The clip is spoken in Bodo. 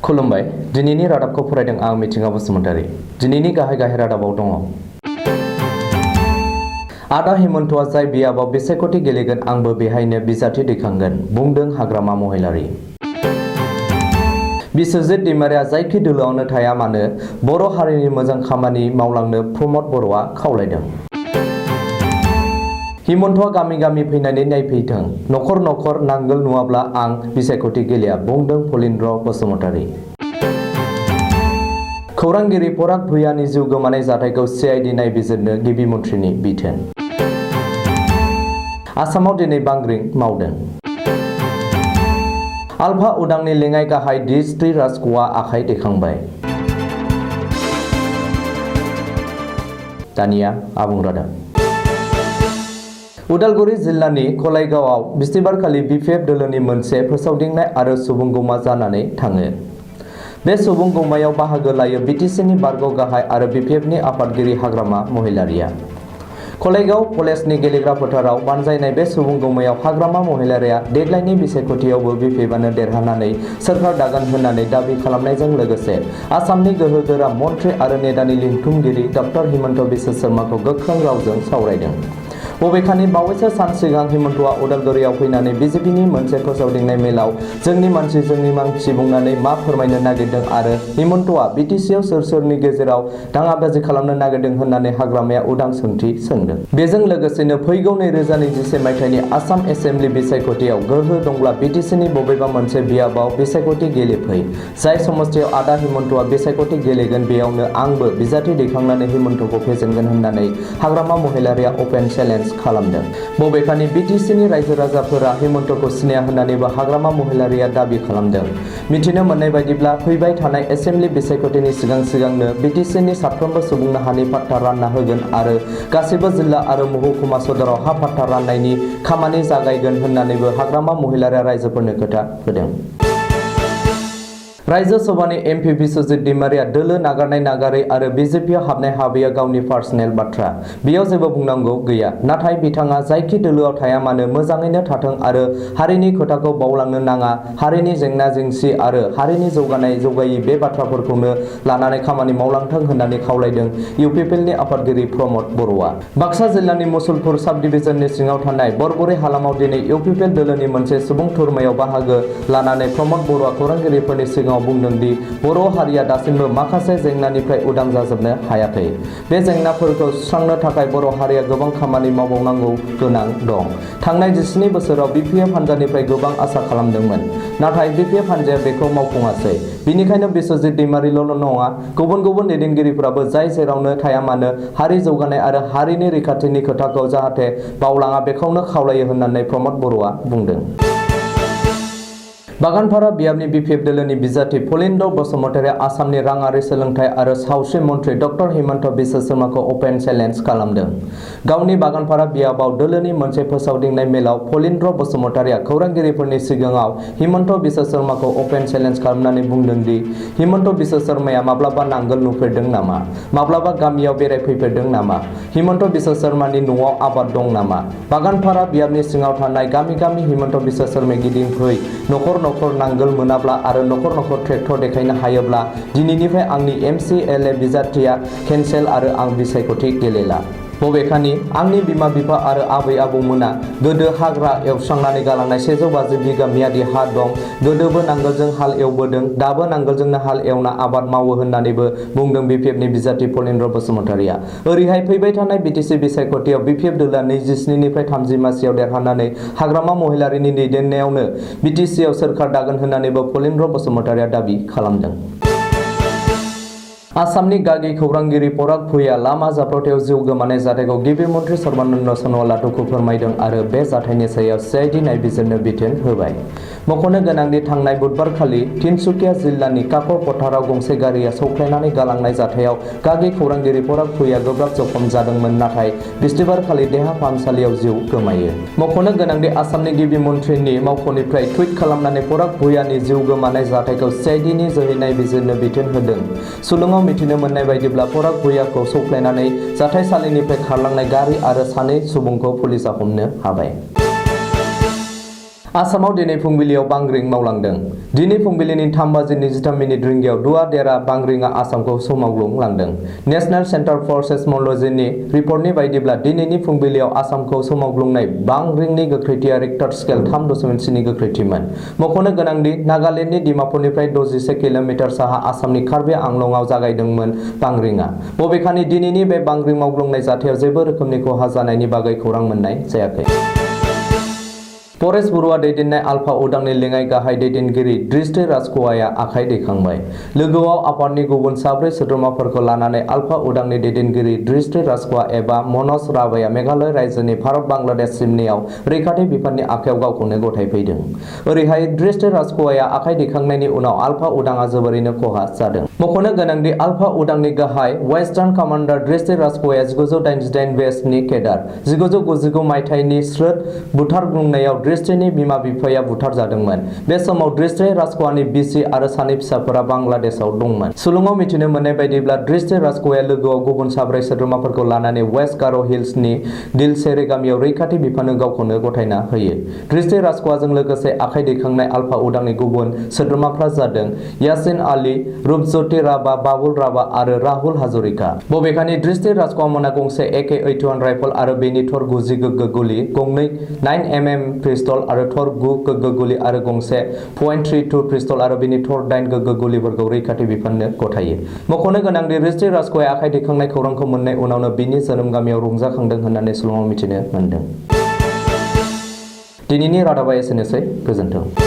खुलुमबाय दिनैनि रादाबखौ फरायदों आं मिथिंगा बसुमतारी। दिनैनि गाहाय रादाबाव दङ। आदा हिमन्तआ जाय बियाबाव बिसायख'थि गेलेगोन आंबो बेहायनो बिजाथि दैखांगोन बुंदों हाग्रामा महिलारी। बिस्वजित दैमारिया जायखि दोलोआवनो थाया मानो बर' हारिनि मोजां खामानि मावलांनो प्रमद बर'आ खावलायदों। हिमन्तआ गामि गामि फैनानै नायफैथों नखर नखर नांगोल नुवाब्ला आं बिसायख'थि गेलेया बुंदों फलिन्द्र बसुमतारी। खौरांगिरि पराग भुइयानि जिउ गोमानाय जाथायखौ CID नायबिजिरनो गिबि मन्थ्रिनि बिथोन। आसामाव दिनै बांग्रिं मावदों। आलफा उदांनि लेङाइ गाहाय दिस्ट्रि राजख'आ आखाइ दैखांबाय। दानिया आबुं रादाब। उदालगुरि जिल्लानि खलायगावआव बिस्थिबारखालि BPF दोलोनि मोनसे फोसावदिंनाय आरो सुबुंगौमा जानानै थाङो। बे सुबुंगौमायाव बाहागो लायो BTCनि बारग' गाहाय आरो BPFनि आफादगिरि हाग्रामा महिलारीया। खलायगाव कलेजनि गेलेग्रा फोथाराव बानजायनाय बे सुबुंगौमायाव हाग्रामा महिलारीया देग्लायनि बिसायख'थियावबो BPFआनो देरहानानै सोरखार दागोन होननानै दाबि खालामनायजों लोगोसे आसामनि गोहोगोरा मन्थ्रि आरो नेडानि लिंथुमगिरि डक्टर हिमन्त बिश्व शर्माखौ गोख्रों रावजों सावरायदों। बबेखानि बावैसो सान सिगां हिमन्तआ उदालगुरियाव फैनानै BJPनि मोनसे फोसावदिंनाय मेलाव जोंनि मानसि बुंनानै मा फोरमायनो नागिरदों आरो हिमन्तआ BTCआव सोर सोरनि गेजेराव दाङाबाजि खालामनो नागिरदों होननानै हाग्रामाया उदां सोंथि सोंदों। बेजों लोगोसेनो फैगौ 2021 मायथाइनि आसाम एसेम्बलि बिसायख'थियाव गोहो दंब्ला BTCनि बबेबा मोनसे बियाबाव बिसायख'थि गेलेफै जाय समस्तियाव आदा हिमन्तआ बिसायख'थि गेलेगोन बेयावनो आंबो बिजाथि दैखांनानै हिमन्तखौ फेजेनगोन होननानै हाग्रामा महिलारीया अपेन चेलेन्ज खालामदों। बबेखानि BTCनि रायजो राजाफोरा हिमन्तखौ सिनाया होननानैबो हाग्रामा महिलारीया दाबि खालामदों। मिथिनो मोननाय बायदिब्ला फैबाय थानाय एसेम्बलि बिसायख'थिनि सिगांनो BTCनि साफ्रोमबो सुबुंनो हानि पाट्टा रानना होगोन आरो गासैबो जिल्ला आरो महकुमा सदराव हा पाट्टा राननायनि खामानि जागायगोन होननानैबो हाग्रामा महिलारीया रायजोफोरनो खोथा होदों। रायजो सभानि MP बिस्वजित दैमारिया दोलो नागारनाय नागारै आरो BJPआव हाबनाय हाबैया गावनि पार्सनेल बाथ्रा बेयाव जेबो बुंनांगौ गैया। नाथाय बिथाङा जायखि दोलोआव थाया मानो मोजाङैनो थाथों आरो हारिनि खोथाखौ बावलांनो नाङा हारिनि जेंना जेंसि आरो हारिनि जौगायि बे बाथ्राफोरखौनो लानानै खामानि मावलांथों होननानै खावलायदों UPPLनि आफादगिरि प्रमद बर'आ। बाक्सा जिल्लानि मुसलपुर साब डिभिजननि सिङाव थानाय बरगुरि हालामाव दिनै UPPL दोलोनि मोनसे सुबुं थुरमायाव बाहागो लानानै प्रमद बर'आ खौरांगिरिफोरनि सिगाङाव बुंदों दि बर' हारिया दासिमबो माखासे जेंनानिफ्राय उदां जाजोबनो हायाखै। बे जेंनाफोरखौ सुस्रांनो थाखाय बर' हारिया गोबां खामानि मावबावनांगौ गोनां दं। थांनाय 17 बोसोराव BPF हान्जानिफ्राय गोबां आसा खालामदोंमोन नाथाय BPF हान्जाया बेखौ मावफुङासै। बिनिखायनो बिस्वजित दैमारिल' नङा गुबुन दैदेनगिरिफोराबो जाय जेरावनो थाया मानो हारि जौगानाय आरो हारिनि रैखाथिनि खोथाखौ जाहाथे बावलाङा बेखौनो खावलायो होननानै प्रमद बर'आ बुंदों। बागानपारा बियाबनि BPF दोलोनि बिजाथि फलिन्द्र बसुमतारीया आसामनि राङारि सोलोंथाइ आरो सावस्रि मन्थ्रि डक्टर हिमन्त बिश्व शर्माखौ अपेन चेलेन्ज खालामदों। गावनि बागानपारा बियाबाव दोलोनि मोनसे फोसावदिंनाय मेलाव फलिन्द्र बसुमतारीया खौरांगिरिफोरनि सिगाङाव हिमन्त बिश्व शर्माखौ अपेन चेलेन्ज खालामनानै बुंदों दि हिमन्त बिश्व शर्माया माब्लाबा नांगोल नुफेरदों नामा? माब्लाबा गामियाव बेरायफैफेरदों नामा? हिमन्त बिश्व शर्मानि न'आव आबाद दं नामा? बागानपारा बियाबनि सिङाव थानाय गामि हिमन्त बिश्व शर्माया गिदिंफै नखर नांगोल मोनाब्ला आरो नखर ट्रेक्टर देखायनो हायोब्ला दिनैनिफ्राय आंनि MCLA बिजाथिया केन्सेल आरो आं बिसायख'थि गेलेला। बबेखानि आंनि बिमा बिफा आरो आबै आबौमोना गोदो हाग्रा एवस्रांनानै गालांनाय 150 बिगा मियादि हा दं। गोदोबो नांगोलजों हाल एवबोदों दाबो नांगोलजोंनो हाल एवना आबाद मावो होननानैबो बुंदों BPFनि बिजाथि फलिन्द्र बसुमतारीया। ओरैहाय फैबाय थानाय BTC बिसायख'थियाव BPF दोलोआ 27 निफ्राय 30 मासियाव देरहानानै हाग्रामा महिलारीनि दैदेननायावनो BTCआव सोरखार दागोन होननानैबो फलिन्द्र बसुमतारीया दाबि खालामदों। आसामनि गागि खौरांगिरि पराग भुइया लामा जाब्रबथायाव जिउ गोमानाय जाथायखौ गिबि मन्थ्रि सर्बानन्द सन'वालआ दुखु फोरमायदों आरो बे जाथायनि सायाव CID नायबिजिरनो बिथोन होबाय। मख'नो गोनांदि थांनाय बुधबारखालि तिनसुकिया जिल्लानि काकर फोथाराव गंसे गारिया सौख्लायनानै गालांनाय जाथायाव गागि खौरांगिरि पराग भुइया गोब्राब जखम जादोंमोन नाथाय बिस्थिबारखालि देहा फाहामसालियाव जिउ गोमायो। मख'नो गोनांदि आसामनि गिबि मन्थ्रिनि मावख'निफ्राय टुइट खालामनानै पराग भुइयानि जिउ गोमानाय जाथायखौ CIDनि जोहै नायबिजिरनो बिथोन होदों। सुलुङाव मिथिनो मोननाय बायदिब्ला पराग भुइयाखौ सौख्लायनानै जाथायसालिनिफ्राय खारलांनाय गारि आरो सानै सुबुंखौ पुलिसआ हमनो हाबाय। आसामाव दिनै फुंबिलियाव बांग्रिं मावलांदों। दिनै फुंबिलिनि 3:23 रिंगायाव दुवा-देरा बांग्रिंआ आसामखौ सोमावग्लुंलांदों। नेशनेल सेन्टार फर सेस्मलजिनि रिपर्टनि बायदिब्ला दिनैनि फुंबिलियाव आसामखौ सोमावग्लुंनाय बांग्रिंनि गोख्रैथिया रिक्टार स्केल 3.7 गोख्रैथिमोन। मख'नो गोनांदि नागालेन्डनि डिमापुरनिफ्राय 61 किल'मिटार साहा आसामनि कार्बि आंलंआव जागायदोंमोन बांग्रिंआ। बबेखानि दिनैनि बे बांग्रिं मावग्लुंनाय जाथायाव जेबो रोखोमनि खहा जानायनि बागै खौरां मोननाय जायाखै। परेश बरुवा दैदेननाय आलफा उदांनि लेङाइ गाहाय दैदेनगिरि दृष्टि राजख'वाया आखाइ दैखांबाय। लोगोआव आफादनि गुबुन 4 सोद्रोमाफोरखौ लानानै आलफा उदांनि दैदेनगिरि दृष्टि राजख'वा एबा मनज राभाया मेघालय रायजोनि भारत-बांलादेश सिमनायाव रैखाथि बिफाननि आखायाव गावखौनो गथायफैदों। ओरैहाय दृष्टि राजख'वाया आखाइ दैखांनायनि उनाव आलफा उदांआ जोबोरैनो खहा जादों। मख'नो गोनांदि आलफा उदांनि गाहाय वेस्टार्न कमान्डार दृष्टि राजख'वाया 1988 बेचनि केडार। 1999 मायथाइनि स्रोद बुथारग्लुंनायाव दृष्टिनि बिमा-बिफाया बुथारजादोंमोन। बे समाव दृष्टि राजख'वानि बिसि आरो 2 फिसाफोरा बांलादेशआव दंमोन। सुलुङाव मिथिनो मोननाय बायदिब्ला दृष्टि राजख'वाया लोगोआव गुबुन 4 सोद्रोमाफोरखौ लानानै वेस्ट गार' हिल्सनि दिलसेरे गामियाव रैखाथि बिफाननो गावखौनो गथायना होयो। दृष्टि राजख'वाजों लोगोसे आखाइ दैखांनाय आलफा उदांनि गुबुन सोद्रोमाफ्रा जादों यासिन आली, रूपज्योति राभा, बाबुल राभा आरो राहुल हाजरिका। बबेखानि दृष्टि राजख'वामोना गंसे AK-81 राइफल आरो बेनि थर 90 गोगो गुलि, गंनै 9mm पिस्तल आरो थर 9 गोगो गुलि आरो गंसे .32 पिस्तल आरो बेनि थर 8 गोगो गुलिफोरखौ रैखाथि बिफाननो गथायो। मख'नो गोनांदि दृष्टि राजख'वाया आखाइ दैखांनाय खौरांखौ मोननाय उनावनो बिनि जोनोम गामियाव रंजाखांदों होननानै सुलुङाव मिथिनो मोनदों। दिनैनि रादाबा एसेनोसै। गोजोन्थों।